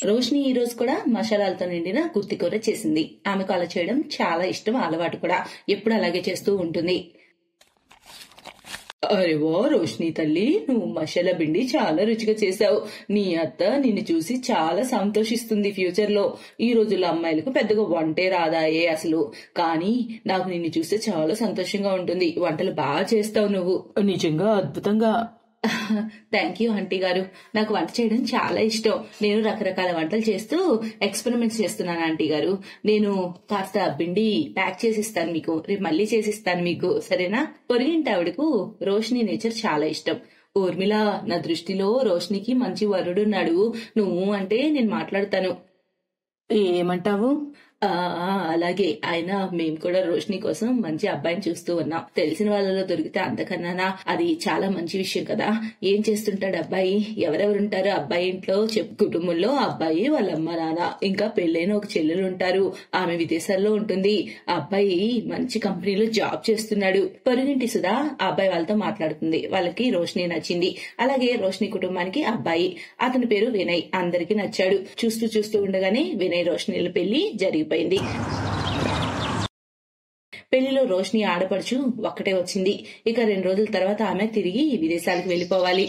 రోషిని ఈ రోజు కూడా మసాలాలతో నిండిన గుత్తి కూర చేసింది. ఆమెకు అలా చేయడం చాలా ఇష్టం, అలవాటు కూడా. ఎప్పుడు అలాగే చేస్తూ ఉంటుంది. అరే వా రోషిని తల్లి, నువ్వు మసాలా పిండి చాలా రుచిగా చేసావు. నీ అత్త నిన్ను చూసి చాలా సంతోషిస్తుంది. ఫ్యూచర్ లో ఈ రోజుల్లో అమ్మాయిలకు పెద్దగా వంటే రాదాయే అసలు, కానీ నాకు నిన్ను చూస్తే చాలా సంతోషంగా ఉంటుంది. వంటలు బాగా చేస్తావు నువ్వు, నిజంగా అద్భుతంగా. థ్యాంక్ యూ ఆంటీ గారు, నాకు వంట చేయడం చాలా ఇష్టం. నేను రకరకాల వంటలు చేస్తూ ఎక్స్పెరిమెంట్స్ చేస్తున్నాను ఆంటీ గారు. నేను కాస్త పిండి ప్యాక్ చేసిస్తాను మీకు, రేపు మళ్ళీ చేసిస్తాను మీకు, సరేనా? పొరిగింటి ఆవిడకు రోషిని నేచర్ చాలా ఇష్టం. ఊర్మిళ, నా దృష్టిలో రోషినికి మంచి వరుడున్నాడు. నువ్వు అంటే నేను మాట్లాడతాను. ఏమంటావు? అలాగే. ఆయన మేము కూడా రోషిని కోసం మంచి అబ్బాయిని చూస్తూ ఉన్నాం. తెలిసిన వాళ్ళలో దొరికితే అంతకన్నానా అది చాలా మంచి విషయం కదా. ఏం చేస్తుంటాడు అబ్బాయి? ఎవరెవరుంటారు అబ్బాయి ఇంట్లో? కుటుంబంలో అబ్బాయి, వాళ్ళ అమ్మ నాన్న, ఇంకా పెళ్ళైన ఒక చెల్లెలు ఉంటారు. ఆమె విదేశాల్లో ఉంటుంది. అబ్బాయి మంచి కంపెనీలో జాబ్ చేస్తున్నాడు. పొరుగింటి సుధా ఆ అబ్బాయి వాళ్ళతో మాట్లాడుతుంది. వాళ్ళకి రోషిని నచ్చింది. అలాగే రోషిని కుటుంబానికి అబ్బాయి, అతని పేరు వినయ్, అందరికి నచ్చాడు. చూస్తూ చూస్తూ ఉండగానే వినయ్ రోషినిల పెళ్లి జరిగిపోయింది. పెళ్లిలో రోషిని ఆడపడుచు ఒక్కటే వచ్చింది. ఇక 2 రోజుల తర్వాత ఆమె తిరిగి విదేశాలకు వెళ్లిపోవాలి.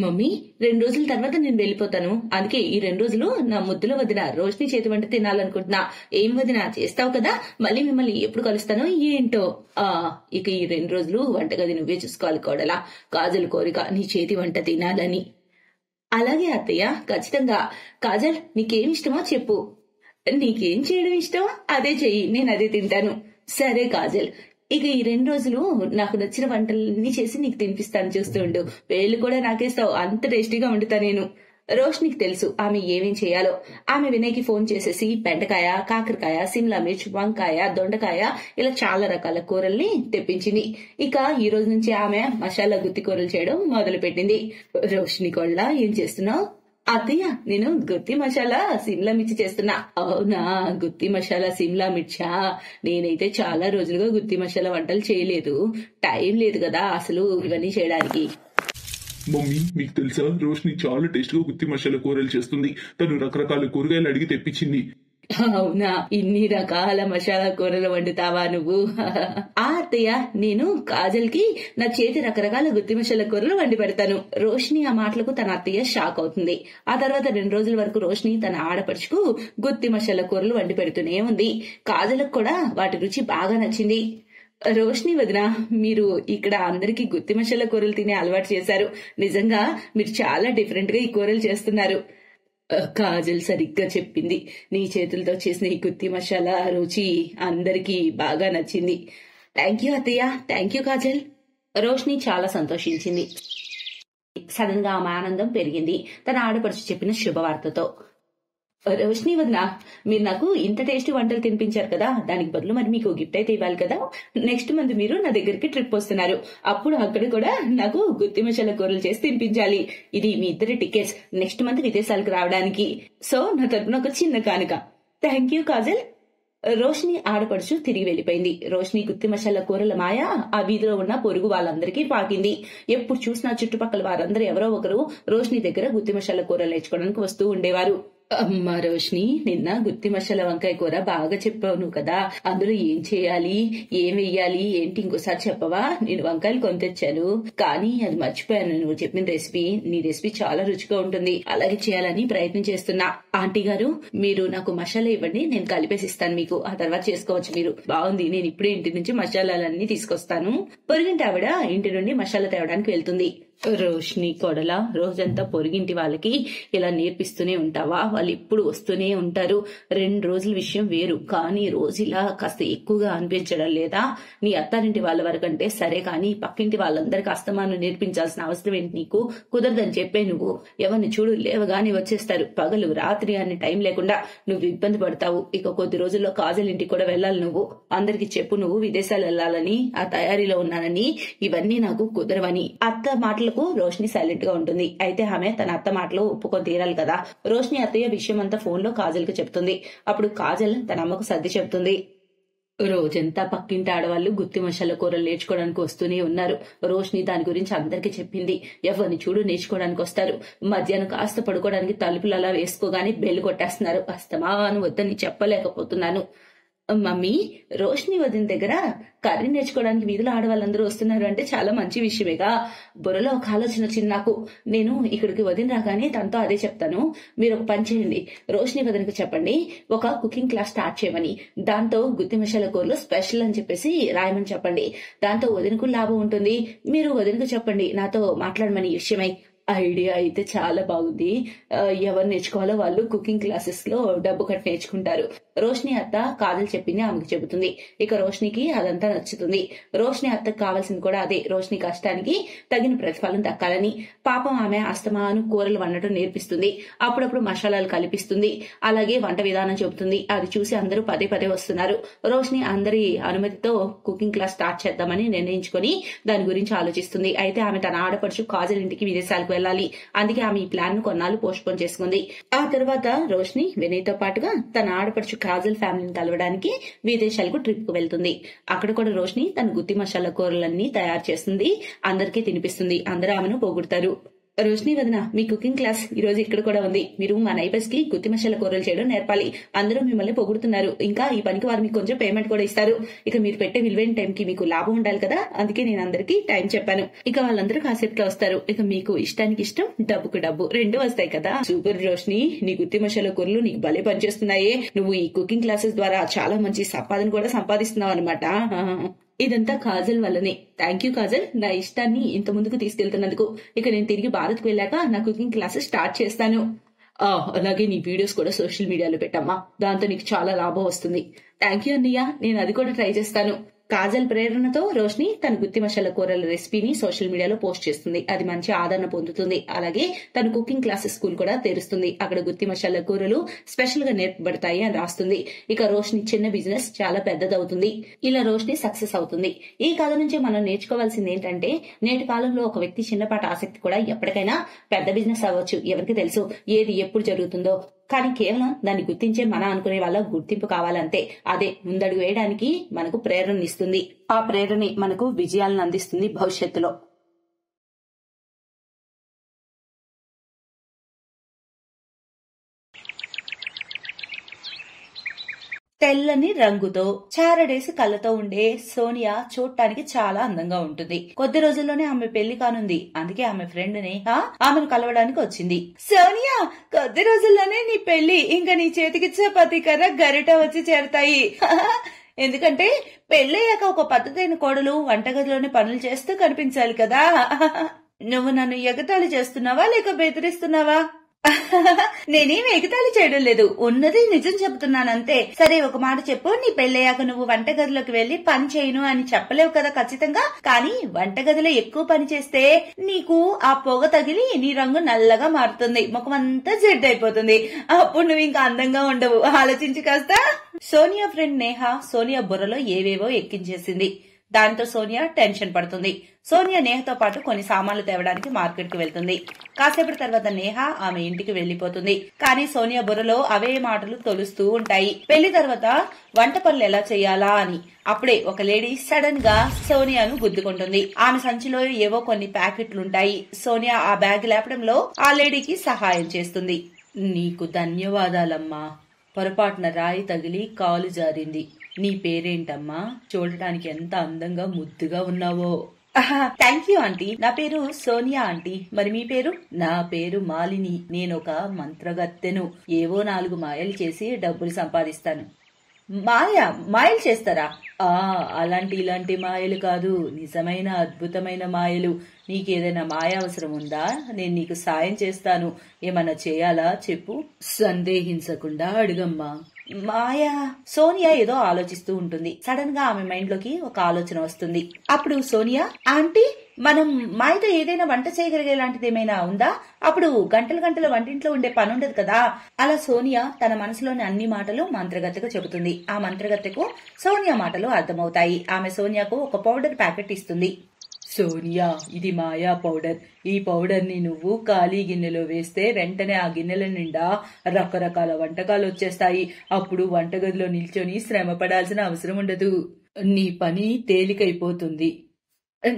మమ్మీ, 2 రోజుల తర్వాత నేను వెళ్లిపోతాను. అందుకే ఈ 2 రోజులు నా ముద్దుల వదిన రోషిని చేతి వంట తినాలనుకుంటున్నా. ఏం వదిన, చేస్తావు కదా? మళ్ళీ మిమ్మల్ని ఎప్పుడు కలుస్తానో ఏంటో. ఇక ఈ 2 రోజులు వంటగది నువ్వే చూసుకోవాలి కోడలా. కాజల్ కోరిక నీ చేతి వంట తినాలని. అలాగే అత్తయ్య, ఖచ్చితంగా. కాజల్, నీకేం ఇష్టమో చెప్పు. నీకేం చేయడం ఇష్టం అదే చెయ్యి, నేను అదే తింటాను. సరే కాజల్, ఇక ఈ 2 రోజులు నాకు నచ్చిన వంటలన్నీ చేసి నీకు తినిపిస్తాను, చూస్తూ ఉండు. వేళ్ళు కూడా నాకేస్తావు, అంత టేస్టీగా వండుతా నేను. రోషినికి తెలుసు ఆమె ఏమేం చేయాలో. ఆమె వినయ్కి ఫోన్ చేసేసి బెండకాయ, కాకరకాయ, సిమ్లా మిర్చ్, వంకాయ, దొండకాయ, ఇలా చాలా రకాల కూరల్ని తెప్పించింది. ఇక ఈ రోజు నుంచి ఆమె మసాలా గుత్తి కూరలు చేయడం మొదలు పెట్టింది. రోషిని కోళ్ళ, ఏం చేస్తున్నావు? అత్తయ్య, నేను గుత్తి మసాలా సిమ్లా మిర్చి చేస్తున్నా. అవునా, గుత్తి మసాలా సిమ్లా మిర్చా? నేనైతే చాలా రోజులుగా గుత్తి మసాలా వంటలు చేయలేదు. టైం లేదు కదా అసలు ఇవన్నీ చేయడానికి. మమ్మీ, మీకు తెలుసా రోషిని చాలా టేస్ట్ గా గుత్తి మసాలా కూరలు చేస్తుంది. తను రకరకాల కూరగాయలు అడిగి తెప్పించింది. అవునా, ఇన్ని రకాల మసాలా కూరలు వండుతావా నువ్వు? అత్తయ్య, నేను కాజల్ కి నా చేతి రకరకాల గుత్తి మసాలా కూరలు వండి పెడతాను. రోషిని ఆ మాటలకు తన అత్తయ్య షాక్ అవుతుంది. ఆ తర్వాత 2 రోజుల వరకు రోషిని తన ఆడపడుచుకు గుత్తి మసాలా కూరలు వండి పెడుతూనే ఉంది. కాజల్కు కూడా వాటి రుచి బాగా నచ్చింది. రోషిని వదిన, మీరు ఇక్కడ అందరికి గుత్తి మసాలా కూరలు తినే అలవాటు చేశారు. నిజంగా మీరు చాలా డిఫరెంట్ గా ఈ కూరలు చేస్తున్నారు. కాజల్ సరిగ్గా చెప్పింది. నీ చేతులతో చేసిన ఈ గుత్తి మసాలా రుచి అందరికీ బాగా నచ్చింది. థ్యాంక్ యూ అత్తయ్య, థ్యాంక్ యూ కాజల్. రోషిని చాలా సంతోషించింది. సడన్ గా ఆమె ఆనందం పెరిగింది తన ఆడపడుచు చెప్పిన శుభవార్తతో. రోషిని వదిన, మీరు నాకు ఇంత టేస్టీ వంటలు తినిపించారు కదా, దానికి బదులు మరి మీకు గిఫ్ట్ అయితే ఇవ్వాలి కదా. నెక్స్ట్ మంత్ మీరు నా దగ్గరికి ట్రిప్ వస్తున్నారు. అప్పుడు అక్కడ కూడా నాకు గుత్తి మసాలా కూరలు చేసి తినిపించాలి. ఇది మీ ఇద్దరి టికెట్స్ నెక్స్ట్ మంత్ విదేశాలకు రావడానికి. సో నా తరపున ఒక చిన్న కానుక. Thank you Kajal. రోషిని ఆడపడుచు తిరిగి వెళ్లిపోయింది. రోషిని గుత్తి మసాలా కూరల మాయ ఆ వీధిలో ఉన్న పొరుగు వాళ్ళందరికీ పాకింది. ఎప్పుడు చూసినా చుట్టుపక్కల వారందరూ ఎవరో ఒకరు రోషిని దగ్గర గుత్తి మసాలా కూరలు నేర్చుకోవడానికి వస్తూ ఉండేవారు. అమ్మా రోషిని, నిన్న గుత్తి మసాలా వంకాయ కూర బాగా చెప్పావు నువ్వు కదా, అందులో ఏం చేయాలి, ఏం వెయ్యాలి, ఏంటి ఇంకోసారి చెప్పవా? నేను వంకాయలు కొని తెచ్చాను, కానీ అది మర్చిపోయాను. నువ్వు చెప్పిన రెసిపీ, నీ రెసిపీ చాలా రుచిగా ఉంటుంది. అలాగే చేయాలని ప్రయత్నం చేస్తున్నా. ఆంటీ గారు, మీరు నాకు మసాలా ఇవ్వండి, నేను కలిపేసిస్తాను మీకు. ఆ తర్వాత చేసుకోవచ్చు మీరు. బాగుంది, నేను ఇప్పుడే ఇంటి నుంచి మసాలాలన్నీ తీసుకొస్తాను. పొరుగింటి ఆవిడ ఇంటి నుండి మసాలా తేవడానికి వెళ్తుంది. రోషిని కొడలా, రోజంతా పొరుగింటి వాళ్ళకి ఇలా నేర్పిస్తూనే ఉంటావా? వాళ్ళు ఎప్పుడు వస్తూనే ఉంటారు. 2 రోజుల విషయం వేరు, కానీ రోజు ఇలా కాస్త ఎక్కువగా అనిపించడం లేదా? నీ అత్తారింటి వాళ్ళ వరకంటే సరే, కానీ పక్కింటి వాళ్ళందరికీ అస్తమానం నేర్పించాల్సిన అవసరం ఏంటి నీకు? కుదరదని చెప్పే నువ్వు. ఎవరిని చూడు లేవగానే వచ్చేస్తారు. పగలు రాత్రి అనే టైం లేకుండా నువ్వు ఇబ్బంది పడతావు. ఇక కొద్ది రోజుల్లో కాజల్ ఇంటికి కూడా వెళ్ళాలి నువ్వు. అందరికి చెప్పు నువ్వు విదేశాలు వెళ్లాలని, ఆ తయారీలో ఉన్నానని. ఇవన్నీ నాకు కుదరవని. అత్త మాటలకు రోషిని సైలెంట్ గా ఉంటుంది. అయితే ఆమె తన అత్త మాటలో ఒప్పుకొని తీరాలి కదా. రోషిని అత్తయ్య విషయం అంతా ఫోన్ లో కాజల్ కు చెప్తుంది. అప్పుడు కాజల్ తన అమ్మకు సర్ది చెప్తుంది. రోజంతా పక్కింటి ఆడవాళ్లు గుత్తి మసాలా కూరలు నేర్చుకోవడానికి వస్తూనే ఉన్నారు. రోష్ని దాని గురించి అందరికీ చెప్పింది. ఎవరిని చూడు నేర్చుకోవడానికి వస్తారు. మధ్యాహ్నం కాస్త పడుకోవడానికి తలుపులు అలా వేసుకోగానే బెల్లు కొట్టేస్తున్నారు. అస్తమాను వద్దని చెప్పలేకపోతున్నాను. మమ్మీ, రోష్ని వదిన దగ్గర కర్రీ నేర్చుకోవడానికి వీధిలో ఆడవాళ్ళందరూ వస్తున్నారు అంటే చాలా మంచి విషయమేగా. బుర్రలో ఒక ఆలోచన వచ్చింది నాకు. నేను ఇక్కడికి వదిన రాగానే తనతో అదే చెప్తాను. మీరు ఒక పని చేయండి, రోష్ని వదినకి చెప్పండి ఒక కుకింగ్ క్లాస్ స్టార్ట్ చేయమని. దాంతో గుత్తి మసాలా కూరలు స్పెషల్ అని చెప్పేసి రాయమని చెప్పండి. దాంతో వదినకు లాభం ఉంటుంది. మీరు వదినకు చెప్పండి నాతో మాట్లాడమని ఈ విషయమై. ఐడియా అయితే చాలా బాగుంది. ఎవరు నేర్చుకోవాలో వాళ్ళు కుకింగ్ క్లాసెస్ లో డబ్బు కట్టి నేర్చుకుంటారు. రోష్ని అత్త కాజల్ చెప్పింది ఆమెకు చెబుతుంది. ఇక రోష్నికి అదంతా నచ్చుతుంది. రోష్ని అత్తకు కావాల్సింది కూడా అదే, రోష్ని కష్టానికి తగిన ప్రతిఫలం దక్కాలని. పాపం ఆమె అస్తమాను కూరలు వండటం నేర్పిస్తుంది. అప్పుడప్పుడు మసాలాలు కలిపిస్తుంది. అలాగే వంట విధానం చెబుతుంది. అది చూసి అందరూ పదే పదే వస్తున్నారు. రోష్ని అందరి అనుమతితో కుకింగ్ క్లాస్ స్టార్ట్ చేద్దామని నిర్ణయించుకుని దాని గురించి ఆలోచిస్తుంది. అయితే ఆమె తన ఆడపడుచు కాజల్ ఇంటికి విదేశాలకు వెళ్ళాలి. అందుకే ఆమె ఈ ప్లాన్ ను కొన్నాళ్ళు పోస్ట్ పోన్ చేసుకుంది. ఆ తర్వాత రోష్ని వినయ్ తో పాటుగా తన ఆడపడుచు కాజల్ ఫ్యామిలీని కలవడానికి విదేశాలకు ట్రిప్ కు వెళ్తుంది. అక్కడ కూడా రోష్ని తన గుత్తి మసాలా కూరలన్నీ తయారు చేస్తుంది. అందరికీ తినిపిస్తుంది. అందరూ ఆమెను పొగుడుతారు. రోష్ని వదిన, మీ కుకింగ్ క్లాస్ ఈ రోజు ఇక్కడ కూడా ఉంది. మీరు మా నైబర్స్ కి గుత్తి మసాలా కూరలు చేయడం నేర్పాలి. అందరూ మిమ్మల్ని పొగుడుతున్నారు. ఇంకా ఈ పనికి వారు మీకు కొంచెం పేమెంట్ కూడా ఇస్తారు. ఇక మీరు పెట్టే విలువైన టైం కి మీకు లాభం ఉండాలి కదా, అందుకే నేను అందరికీ టైం చెప్పాను. ఇక వాళ్ళందరూ కాసేపులో వస్తారు. ఇక మీకు ఇష్టానికి ఇష్టం, డబ్బుకు డబ్బు రెండు వస్తాయి కదా. సూపర్ రోష్ని, నీ గుత్తి మసాలా కూరలు నీకు భలే పనిచేస్తున్నాయే. నువ్వు ఈ కుకింగ్ క్లాసెస్ ద్వారా చాలా మంచి సంపాదన కూడా సంపాదిస్తున్నావు అనమాట. ఇదంతా కాజల్ వల్లనే. థ్యాంక్ యూ కాజల్, నా ఇష్టాన్ని ఇంత ముందుకు తీసుకెళ్తున్నందుకు. ఇక నేను తిరిగి భారత్ కు వెళ్ళాక నా కుకింగ్ క్లాసెస్ స్టార్ట్ చేస్తాను. అలాగే నీ వీడియోస్ కూడా సోషల్ మీడియాలో పెట్టమ్మా, దాంతో నీకు చాలా లాభం వస్తుంది. థ్యాంక్ యూ అన్నయ్య, నేను అది కూడా ట్రై చేస్తాను. కాజల్ ప్రేరణతో రోష్ని తన గుత్తి మసాలా కూరల రెసిపీని సోషల్ మీడియాలో పోస్ట్ చేస్తుంది. అది మంచి ఆదరణ పొందుతుంది. అలాగే తన కుకింగ్ క్లాసెస్ స్కూల్ కూడా తెరుస్తుంది. అక్కడ గుత్తి మసాలా కూరలు స్పెషల్ గా నేర్పబడతాయి అని రాస్తుంది. ఇక రోష్ని చిన్న బిజినెస్ చాలా పెద్దదవుతుంది. ఇలా రోష్ని సక్సెస్ అవుతుంది. ఈ కథ నుంచి మనం నేర్చుకోవాల్సింది ఏంటంటే, నేటి కాలంలో ఒక వ్యక్తి చిన్నపాటి ఆసక్తి కూడా ఎప్పటికైనా పెద్ద బిజినెస్ అవ్వచ్చు. ఎవరికి తెలుసు ఏది ఎప్పుడు జరుగుతుందో. కానీ కేవలం దాన్ని గుర్తించే మన అనుకునే వాళ్ళ గుర్తింపు కావాలంతే. అదే ముందడుగు వేయడానికి మనకు ప్రేరణ ఇస్తుంది. ఆ ప్రేరణే మనకు విజయాలను అందిస్తుంది భవిష్యత్తులో. తెల్లని రంగుతో చారడేసి కళ్ళతో ఉండే సోనియా చూడటానికి చాలా అందంగా ఉంటుంది. కొద్ది రోజుల్లోనే ఆమె పెళ్లి కానుంది. అందుకే ఆమె ఫ్రెండ్ నేహ ఆమెను కలవడానికి వచ్చింది. సోనియా, కొద్ది రోజుల్లోనే నీ పెళ్లి. ఇంకా నీ చేతికి చపాతీ కర్ర గరిట వచ్చి చేరతాయి. ఎందుకంటే పెళ్ళయ్యాక ఒక పద్ధతైన కోడలు వంటగదిలోని పనులు చేస్తూ కనిపించాలి కదా. నువ్వు నన్ను ఎగతాళి చేస్తున్నావా లేక బెదిరిస్తున్నావా? నేనేం ఎగతాళి చేయడం లేదు, ఉన్నది నిజం చెబుతున్నానంతే. సరే, ఒక మాట చెప్పు. నీ పెళ్ళయ్యాక నువ్వు వంటగదిలోకి వెళ్లి పని చేయను అని చెప్పలేవు కదా ఖచ్చితంగా. కానీ వంటగదిలో ఎక్కువ పని చేస్తే నీకు ఆ పొగ తగిలి నీ రంగు నల్లగా మారుతుంది, ముఖం అంతా జెడ్డైపోతుంది. అప్పుడు నువ్వు ఇంకా అందంగా ఉండవు. ఆలోచించి కాస్త. సోనియా ఫ్రెండ్ నేహ సోనియా బుర్రలో ఏవేవో ఎక్కించేసింది. దాంతో సోనియా టెన్షన్ పడుతుంది. సోనియా నేహతో పాటు కొన్ని సామాన్లు తేవడానికి మార్కెట్ కు వెళ్తుంది. కాసేపటి తర్వాత నేహ ఆమె ఇంటికి వెళ్లిపోతుంది. కానీ సోనియా బుర్రలో అవే మాటలు తొలుస్తూ ఉంటాయి. పెళ్లి తర్వాత వంట పనులు ఎలా చేయాలా అని. అప్పుడే ఒక లేడీ సడన్ గా సోనియాను గుద్దుకుంటుంది. ఆమె సంచిలో ఏవో కొన్ని ప్యాకెట్లుంటాయి. సోనియా ఆ బ్యాగ్ లేపడంలో ఆ లేడీకి సహాయం చేస్తుంది. నీకు ధన్యవాదాలమ్మా, పొరపాటున రాయి తగిలి కాలు జారింది. నీ పేరేంటమ్మా? చూడటానికి ఎంత అందంగా ముద్దుగా ఉన్నావో. Thank you aunty. నా పేరు సోనియా ఆంటీ. మరి మీ పేరు? నా పేరు మాలిని. నేనొక మంత్రగత్తెను. ఏవో 4 మాయలు చేసి డబ్బులు సంపాదిస్తాను. మాయలు చేస్తారా? ఇలాంటి మాయలు కాదు, నిజమైన అద్భుతమైన మాయలు. నీకేదైనా మాయ అవసరం ఉందా? నేను నీకు సాయం చేస్తాను. ఏమన్నా చేయాలా చెప్పు. సందేహించకుండా అడుగమ్మా. మాయా. సోనియా ఏదో ఆలోచిస్తూ ఉంటుంది. సడన్ గా ఆమె మైండ్ లోకి ఒక ఆలోచన వస్తుంది. అప్పుడు సోనియా, ఆంటీ, మనం మాయతో ఏదైనా వంట చేయగలిగేలాంటిది ఏమైనా ఉందా? అప్పుడు గంటలు గంటలు వంటింట్లో ఉండే పని ఉండదు కదా. అలా సోనియా తన మనసులోని అన్ని మాటలు మంత్రగత్తెకు చెబుతుంది. ఆ మంత్రగత్తెకు సోనియా మాటలు అర్థమవుతాయి. ఆమె సోనియాకు ఒక పౌడర్ ప్యాకెట్ ఇస్తుంది. సోనియా, ఇది మాయా పౌడర్. ఈ పౌడర్ ని నువ్వు ఖాళీ గిన్నెలో వేస్తే వెంటనే ఆ గిన్నెల నిండా రకరకాల వంటకాలు వచ్చేస్తాయి. అప్పుడు వంటగదిలో నిల్చొని శ్రమ పడాల్సిన అవసరం ఉండదు. నీ పని తేలికైపోతుంది.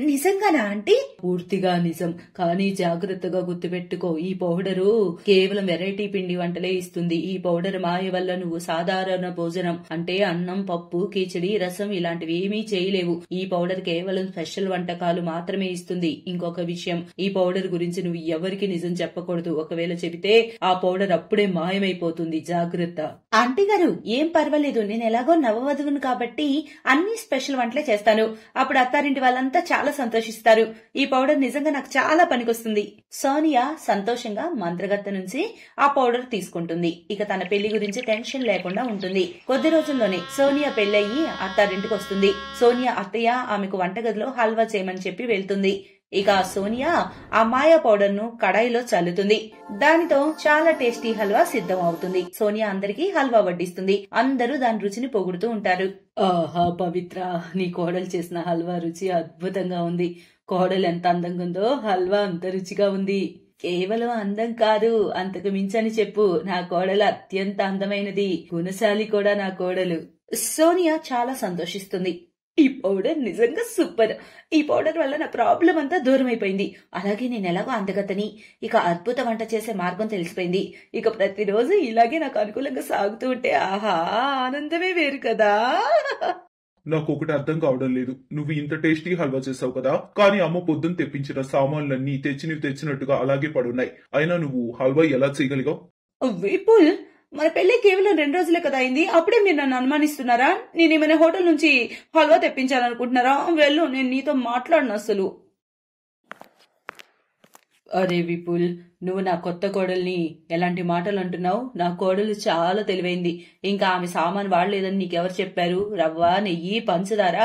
నిజంగానా ఆంటీ? పూర్తిగా నిజం. కానీ జాగ్రత్తగా గుర్తుపెట్టుకో, ఈ పౌడరు కేవలం వెరైటీ పిండి వంటలే ఇస్తుంది. ఈ పౌడర్ మాయ వల్ల నువ్వు సాధారణ భోజనం అంటే అన్నం, పప్పు, కిచడి, రసం ఇలాంటివి ఏమీ చేయలేవు. ఈ పౌడర్ కేవలం స్పెషల్ వంటకాలు మాత్రమే ఇస్తుంది. ఇంకొక విషయం, ఈ పౌడర్ గురించి నువ్వు ఎవరికి నిజం చెప్పకూడదు. ఒకవేళ చెబితే ఆ పౌడర్ అప్పుడే మాయమైపోతుంది. జాగ్రత్త. ఆంటీ గారు, ఏం పర్వాలేదు. నేను ఎలాగో నవవధువును కాబట్టి అన్ని స్పెషల్ వంటలే చేస్తాను. అప్పుడు అత్తారింటి వాళ్ళంతా చాలా సంతోషిస్తారు. ఈ పౌడర్ నిజంగా నాకు చాలా పనికొస్తుంది. సోనియా సంతోషంగా మంత్రగత్త నుంచి ఆ పౌడర్ తీసుకుంటుంది. ఇక తన పెళ్లి గురించి టెన్షన్ లేకుండా ఉంటుంది. కొద్ది రోజుల్లోనే సోనియా పెళ్లయ్యి అత్తారింటికి వస్తుంది. సోనియా అత్తయ్య ఆమెకు వంటగదిలో హల్వా చేయమని చెప్పి వెళ్తుంది. ఇక సోనియా ఆ మాయా పౌడర్ ను కడాయిలో చల్లుతుంది. దానితో చాలా టేస్టీ హల్వా సిద్ధం అవుతుంది. సోనియా అందరికీ హల్వా వడ్డిస్తుంది. అందరూ దాని రుచిని పొగుడుతూ ఉంటారు. ఆహా పవిత్ర, నీ కోడలు చేసిన హల్వా రుచి అద్భుతంగా ఉంది. కోడలు ఎంత అందంగా ఉందో హల్వా అంత రుచిగా ఉంది. కేవలం అందం కాదు, అంతకు మించని చెప్పు. నా కోడలు అత్యంత అందమైనది, గుణశాలి కూడా నా కోడలు. సోనియా చాలా సంతోషిస్తుంది. ఈ పౌడర్ నిజంగా సూపర్. ఈ పౌడర్ వల్ల నా ప్రాబ్లం అంతా దూరం అయిపోయింది. అలాగే నేను ఎలాగో అందగతని, ఇక అద్భుత వంట చేసే మార్గం తెలిసిపోయింది. ఇక ప్రతిరోజు ఇలాగే నాకు అనుకూలంగా సాగుతూ ఉంటే ఆహా ఆనందమే వేరు కదా. నాకు ఒకటి అర్థం కావడం లేదు. నువ్వు ఇంత టేస్టీ హల్వా చేసావు కదా, కానీ అమ్మ పొద్దున్న తెప్పించిన సామాన్లన్నీ తెచ్చినట్టుగా అలాగే పడున్నాయి. అయినా నువ్వు హల్వా ఎలా చేయగలిగావు? విపుల్, మన పెళ్లి కేవలం 2 రోజులే కదా అయింది. అప్పుడే మీరు నన్ను అనుమానిస్తున్నారా? నేనేమైనా హోటల్ నుంచి హల్వా తెప్పించాలనుకుంటున్నారా? వెళ్ళు, నేను నీతో మాట్లాడను అసలు. అరే విపుల్, నువ్వు నా కొత్త కోడల్ని ఎలాంటి మాటలు అంటున్నావు? నా కోడలు చాలా తెలివైంది. ఇంకా ఆమె సామాన్ వాడలేదని నీకెవరు చెప్పారు? రవ్వ, నెయ్యి, పంచదార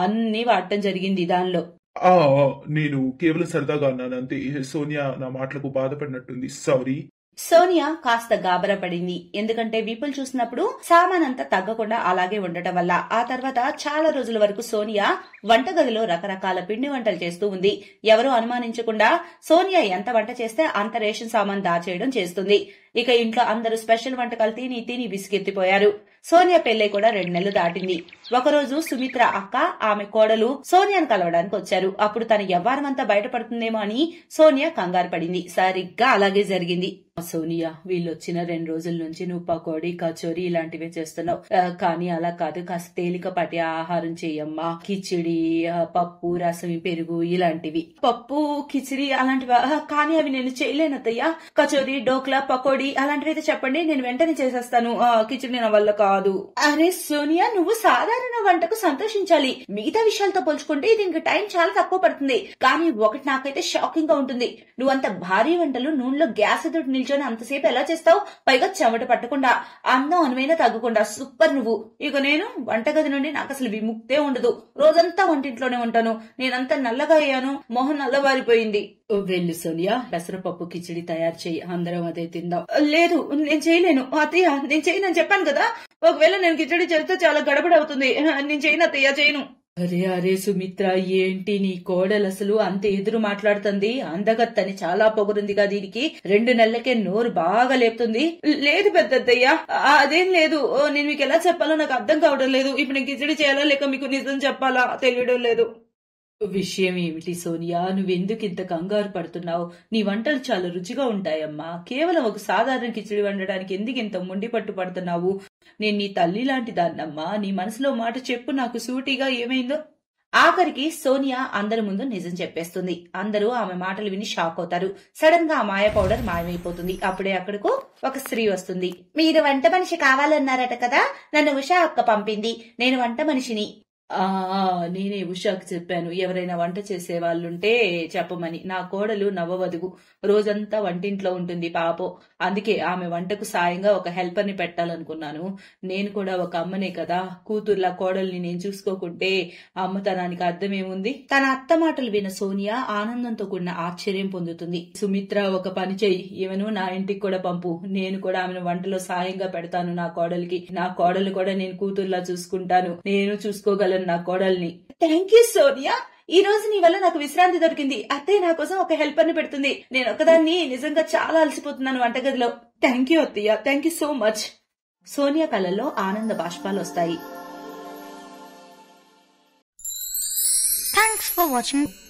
అన్ని వాడటం జరిగింది దానిలో. ఆ నేను కేవలం సరదాగా అన్నాను అంతే. సోనియా నా మాటలకు బాధపడినట్టుంది. సారీ. సోనియా కాస్త గాబరా పడింది. ఎందుకంటే విపుల్ చూసినప్పుడు సామాన్ అంతా తగ్గకుండా అలాగే ఉండటం వల్ల. ఆ తర్వాత చాలా రోజుల వరకు సోనియా వంటగదిలో రకరకాల పిండి వంటలు చేస్తూ ఉంది. ఎవరూ అనుమానించకుండా సోనియా ఎంత వంట చేస్తే అంత రేషన్ సామాన్ దాచేయడం చేస్తుంది. ఇక ఇంట్లో అందరూ స్పెషల్ వంటకాలు తిని తిని విసిగెత్తిపోయారు. సోనియా పెళ్లై కూడా 2 నెలలు దాటింది. ఒకరోజు సుమిత్ర అక్క, ఆమె కోడలు సోనియాను కలవడానికి వచ్చారు. అప్పుడు తన యవ్వారం అంతా బయటపడుతుందేమో అని సోనియా కంగారు పడింది. సరిగ్గా అలాగే జరిగింది. సోనియా, వీళ్ళొచ్చిన 2 రోజుల నుంచి నువ్వు పకోడీ, కచోరీ ఇలాంటివే చేస్తున్నావు. కానీ అలా కాదు, కాస్త తేలికపాటి ఆహారం చెయ్యమ్మా. కిచిడి, పప్పు, రసం, పెరుగు ఇలాంటివి. పప్పు, కిచిడి అలాంటివి. కానీ అవి నేను చేయలేనత్తయ్యా. కచోరీ, డోక్లా, పకోడీ అలాంటివి అయితే చెప్పండి, నేను వెంటనే చేసేస్తాను. కిచిడి నా వల్ల కాదు. అరే సోనియా, నువ్వు సాధారణ వంటకు సంతోషించాలి. మిగతా విషయాలతో పోల్చుకుంటే దీనికి టైం చాలా తక్కువ పడుతుంది. కానీ ఒకటి నాకైతే షాకింగ్ గా ఉంటుంది. నువ్వంత భారీ వంటలు నూనెలో గ్యాస్ తోటి నిల్చొని అంతసేపు ఎలా చేస్తావు? పైగా చెమట పట్టకుండా, అందం అనువైనా తగ్గకుండా. సూపర్ నువ్వు. ఇక నేను వంటగది నుండి నాకు అసలు విముక్తే ఉండదు. రోజంతా వంటింట్లోనే ఉంటాను. నేనంతా నల్లగా అయ్యాను, మొహం నల్లబారిపోయింది. వెళ్ళు సోనియా, పెసరపప్పు కిచిడి తయారు చేయి, అందరం అదే తిందాం. లేదు, నేను చేయలేను అత్తయ్య. నేను చేయనని చెప్పాను కదా. ఒకవేళ నేను కిచిడి చేస్తే చాలా గడబడి అవుతుంది. నేను చేయను అత్తయ్య, చేయను. అరే అరే సుమిత్ర, ఏంటి నీ కోడలు అసలు అంత ఎదురు మాట్లాడుతుంది? అందగత్తని చాలా పొగరుందిగా దీనికి. 2 నెలలకే నోరు బాగా లేపుతుంది. లేదు పెద్దయ్యా, అదేం లేదు. నేను మీకు ఎలా చెప్పాలో నాకు అర్థం కావడం లేదు. ఇప్పుడు నేను కిచిడి చేయాలా లేక మీకు నిజం చెప్పాలా తెలియడం లేదు. విషయం ఏమిటి సోనియా? నువ్వెందుకు ఇంత కంగారు పడుతున్నావు? నీ వంటలు చాలా రుచిగా ఉంటాయమ్మా. కేవలం ఒక సాధారణ కిచిడి వండడానికి ఎందుకు ఇంత మొండి పట్టు పడుతున్నావు? నేను నీ తల్లి లాంటి దాన్నమ్మా. నీ మనసులో మాట చెప్పు నాకు సూటిగా. ఏమైందో? ఆఖరికి సోనియా అందరి ముందు నిజం చెప్పేస్తుంది. అందరూ ఆమె మాటలు విని షాక్ అవుతారు. సడన్ గా ఆ మాయ పౌడర్ మాయమైపోతుంది. అప్పుడే అక్కడకు ఒక స్త్రీ వస్తుంది. మీరు వంట మనిషి కావాలన్నారట కదా, నన్ను ఉషా అక్క పంపింది. నేను వంట మనిషిని. నేనే ఉషాకు చెప్పాను, ఎవరైనా వంట చేసే వాళ్ళుంటే చెప్పమని. నా కోడలు నవవధువు, రోజంతా వంటింట్లో ఉంటుంది పాపం. అందుకే ఆమె వంటకు సాయంగా ఒక హెల్పర్ ని పెట్టాలనుకున్నాను. నేను కూడా ఒక అమ్మనే కదా. కూతుర్లా కోడల్ని నేను చూసుకోకుంటే అమ్మతనానికి అర్థమేముంది? తన అత్త మాటలు విన్న సోనియా ఆనందంతో కూడిన ఆశ్చర్యం పొందుతుంది. సుమిత్ర, ఒక పని చెయ్యి, ఈమెను నా ఇంటికి కూడా పంపు. నేను కూడా ఆమెను వంటలో సాయంగా పెడతాను నా కోడలికి. నా కోడలు కూడా నేను కూతుర్లా చూసుకుంటాను. నేను చూసుకోగలను నా కోడల్ని. Thank you Sonia. ఈ రోజు నీ వల్ల నాకు విశ్రాంతి దొరికింది. అత్తయ్య నా కోసం ఒక హెల్పర్ ని పెడుతుంది. నేను ఒకదాన్ని నిజంగా చాలా అలసిపోతున్నాను వంటగదిలో. థ్యాంక్ యూ అత్తయ్య, thank you so much. Sonia కళ్ళల్లో ఆనంద బాష్పాలు వస్తాయి. Thanks for watching.